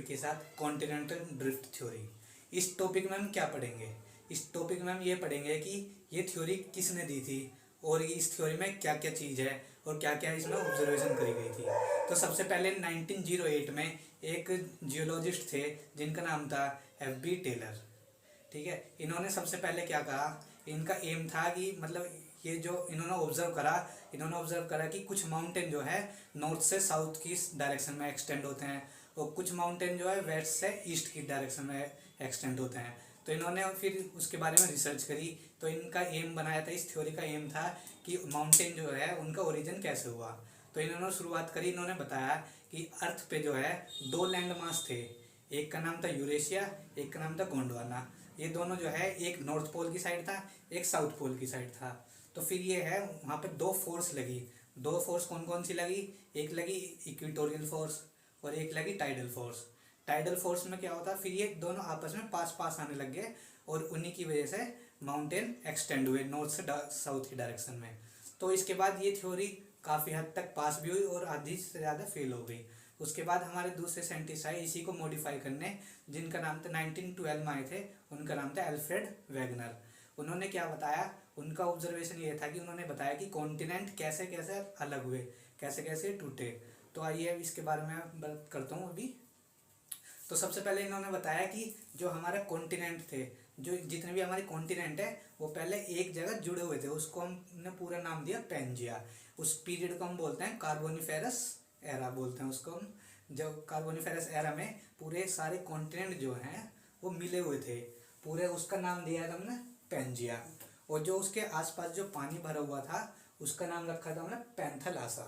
Topic के साथ continental drift theory. इस टॉपिक में हम क्या पढ़ेंगे? इस टॉपिक में हम ये पढ़ेंगे कि ये थ्योरी किसने दी थी और इस थ्योरी में क्या क्या चीज़ है और क्या क्या इसमें ऑब्जर्वेशन करी गई थी। तो सबसे पहले 1908 में एक जियोलॉजिस्ट थे जिनका नाम था F.B. टेलर। ठीक है, इन्होंने सबसे पहले क्या कहा, इनका एम था कि मतलब ये जो इन्होंने ऑब्जर्व करा कि कुछ माउंटेन जो है नॉर्थ से साउथ की डायरेक्शन में एक्सटेंड होते हैं और कुछ माउंटेन जो है वेस्ट से ईस्ट की डायरेक्शन में एक्सटेंड होते हैं। तो इन्होंने फिर उसके बारे में रिसर्च करी। तो इनका एम बनाया था, इस थ्योरी का एम था कि माउंटेन जो है उनका ओरिजिन कैसे हुआ। तो इन्होंने शुरुआत करी, इन्होंने बताया कि अर्थ पे जो है दो लैंड मास थे, एक का नाम था यूरेशिया, एक का नाम था गोंडवाना। ये दोनों जो है एक नॉर्थ पोल की साइड था, एक साउथ पोल की साइड था। तो फिर ये है वहाँ पे दो फोर्स लगी। दो फोर्स कौन कौन सी लगी? एक लगी इक्वेटोरियल फोर्स और एक लगी टाइडल फोर्स। टाइडल फोर्स में क्या होता, फिर ये दोनों आपस में पास पास आने लग गए और उन्हीं की वजह से माउंटेन एक्सटेंड हुए नॉर्थ से साउथ की डायरेक्शन में। तो इसके बाद ये थ्योरी काफ़ी हद तक पास भी हुई और आधी से ज़्यादा फेल हो गई। उसके बाद हमारे दूसरे साइंटिस्ट आए इसी को मॉडिफाई करने, जिनका नाम था 1912 में आए थे, उनका नाम था एल्फ्रेड वेगनर। उन्होंने क्या बताया, उनका ऑब्जर्वेशन ये था कि उन्होंने बताया कि कॉन्टिनेंट कैसे कैसे अलग हुए, कैसे कैसे टूटे। तो आइए अब इसके बारे में बात करता हूँ अभी। तो सबसे पहले इन्होंने बताया कि जो हमारे कॉन्टिनेंट थे, जो जितने भी हमारे कॉन्टिनेंट है वो पहले एक जगह जुड़े हुए थे, उसको हमने पूरा नाम दिया पैंजिया। उस पीरियड को हम बोलते हैं कार्बोनिफेरस एरा बोलते हैं उसको हम। जब कार्बोनिफेरस एरा में पूरे सारे कॉन्टिनेंट जो हैं वो मिले हुए थे पूरे, उसका नाम दिया था हमने पैंजिया। और जो उसके आसपास जो पानी भरा हुआ था उसका नाम रखा था हमने पैंथलासा।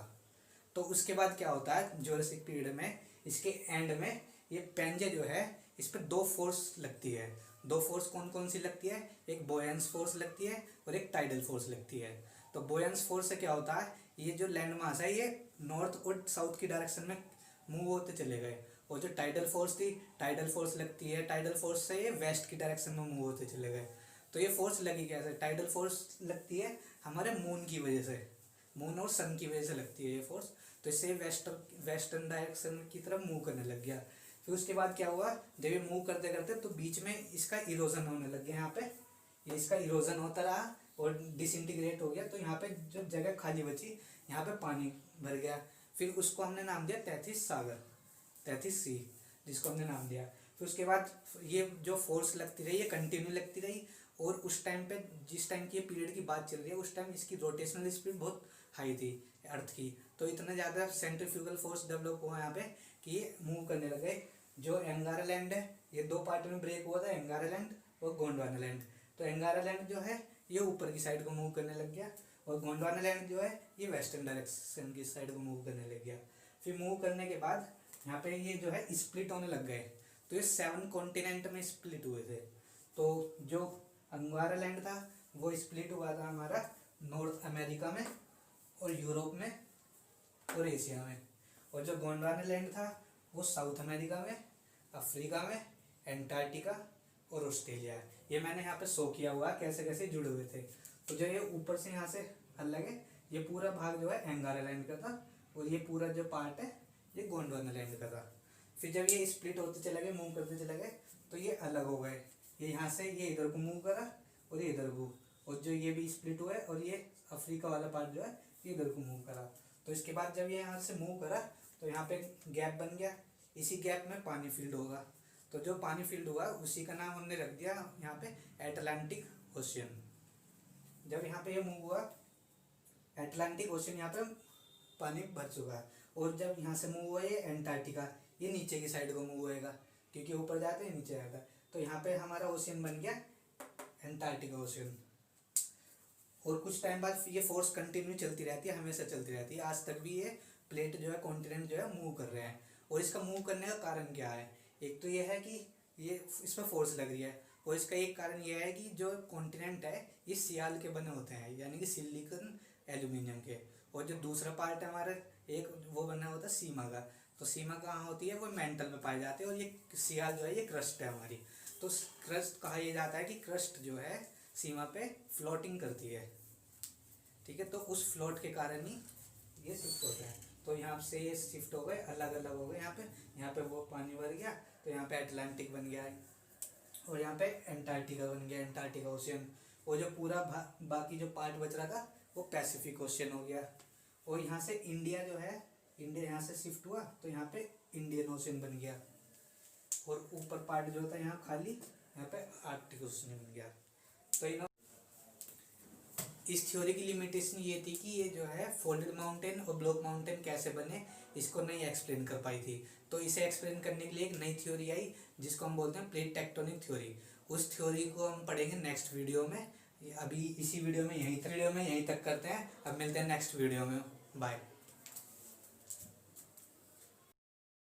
तो उसके बाद क्या होता है, ज्यूरासिक पीरियड में इसके एंड में ये पैंजिया जो है इस पर दो फोर्स लगती है। दो फोर्स कौन कौन सी लगती है? एक बोयंस फोर्स लगती है और एक टाइडल फोर्स लगती है। तो बोयंस फोर्स से क्या होता है, ये जो लैंड मास है ये नॉर्थ और साउथ की डायरेक्शन में मूव होते चले गए। और जो टाइडल फोर्स थी, टाइडल फोर्स लगती है, टाइडल फोर्स से ये वेस्ट की डायरेक्शन में मूव होते चले गए। तो ये फोर्स लगी कैसे? टाइडल फोर्स लगती है हमारे मून की वजह से, मून और सन की वजह से लगती है ये फोर्स। तो इससे वेस्टर्न डायरेक्शन की तरफ मूव करने लग गया। फिर उसके बाद क्या हुआ, जब ये मूव करते करते तो बीच में इसका इरोजन होने लग गया। यहाँ पे ये इसका इरोजन होता रहा और डिसइंटीग्रेट हो गया। तो यहाँ पे जो जगह खाली बची यहाँ पे पानी भर गया। फिर उसको हमने नाम दिया 33 सागर, 33 सी, जिसको हमने नाम दिया। फिर उसके बाद ये जो फोर्स लगती रही ये कंटिन्यू लगती रही। और उस टाइम पे, जिस टाइम की पीरियड की बात चल रही है, उस टाइम इसकी रोटेशनल स्पीड बहुत हाई थी अर्थ की। तो इतना ज़्यादा सेंट्रीफ्यूगल फोर्स डेवलप हुआ यहाँ पे कि ये मूव करने लगे। जो एंगारालैंड है ये दो पार्ट में ब्रेक हुआ था, एंगारालैंड और गोंडवानालैंड। तो एंगारालैंड जो है ये ऊपर की साइड को मूव करने लग गया और गोंडवानालैंड जो है ये वेस्टर्न डायरेक्शन की साइड को मूव करने लग गया। फिर मूव करने के बाद यहाँ पे ये जो है स्प्लिट होने लग गए। तो ये 7 कॉन्टिनेंट में स्प्लिट हुए थे। तो जो अंगारालैंड था वो स्प्लिट हुआ था हमारा नॉर्थ अमेरिका में और यूरोप में और एशिया में। और जो गोंडवानालैंड था वो साउथ अमेरिका में, अफ्रीका में, एंटार्क्टिका और ऑस्ट्रेलिया। ये मैंने यहाँ पे शो किया हुआ कैसे कैसे जुड़े हुए थे। तो जो ये ऊपर से यहाँ से अलग है, ये पूरा भाग जो है एंगारालैंड का था और ये पूरा जो पार्ट है ये गोंडवानालैंड का था। फिर जब ये स्प्लिट होते चले गए, मूव करते चले गए, तो ये अलग हो गए। ये यहाँ से ये इधर को मूव करा और ये इधर को, और जो ये भी स्प्लिट हुआ है और ये अफ्रीका वाला पार्ट जो है ये इधर को मूव करा। तो इसके बाद जब ये यहाँ से मूव करा तो यहाँ पे गैप बन गया, इसी गैप में पानी फील्ड होगा। तो जो पानी फील्ड हुआ उसी का नाम हमने रख दिया यहाँ पे एटलांटिक ओशियन। जब यहाँ पे ये मूव हुआ एटलांटिक ओशियन, यहाँ पे पानी भर चुका है। और जब यहाँ से मूव हुआ ये एंटार्क्टिका, ये नीचे की साइड को मूव होएगा क्योंकि ऊपर जाते हैं नीचे आता है। तो यहाँ पे हमारा ओशियन बन गया एंटार्क्टिका ओशियन। और कुछ टाइम बाद ये फोर्स कंटिन्यू चलती रहती है, हमेशा चलती रहती है। आज तक भी ये प्लेट जो है, कॉन्टिनेंट जो है मूव कर रहे हैं। और इसका मूव करने का कारण क्या है? एक तो ये है कि ये इसमें फोर्स लग रही है, और इसका एक कारण ये है कि जो कॉन्टिनेंट है ये सियाल के बने होते हैं, यानी कि सिलिकॉन एल्यूमिनियम के। और जो दूसरा पार्ट है हमारा, एक वो बना होता है सीमा का। तो सीमा कहाँ होती है? वो मेंटल में पाई जाती है। और ये सियाल जो है ये क्रस्ट है हमारी। तो क्रस्ट कहा यह जाता है कि क्रस्ट जो है सीमा पे फ्लोटिंग करती है। ठीक है, तो उस फ्लोट के कारण ही ये शिफ्ट होता है। तो यहाँ से ये शिफ्ट हो गए, अलग अलग हो गए। यहाँ पे वो पानी भर गया तो यहाँ पे अटलांटिक बन गया है, और यहाँ पे एंटार्क्टिका बन गया, एंटार्क्टिका ओशियन। वो जो पूरा बाकी जो पार्ट बच रहा था वो पैसिफिक ओशियन हो गया। और यहाँ से इंडिया जो है, इंडिया यहाँ से शिफ्ट हुआ तो यहाँ पे इंडियन ओशियन बन गया, और ऊपर पार्ट जो था यहाँ खाली, यहाँ पे आर्कटिक ओशियन बन गया। तो इस थ्योरी की लिमिटेशन ये थी कि ये जो है फोल्डेड माउंटेन और ब्लॉक माउंटेन कैसे बने, इसको नहीं एक्सप्लेन कर पाई थी। तो इसे एक्सप्लेन करने के लिए एक नई थ्योरी आई जिसको हम बोलते हैं प्लेट टेक्टोनिक थ्योरी। उस थ्योरी को हम पढ़ेंगे नेक्स्ट वीडियो में। अभी इसी वीडियो में यहीं तक करते हैं। अब मिलते हैं नेक्स्ट वीडियो में। बाय।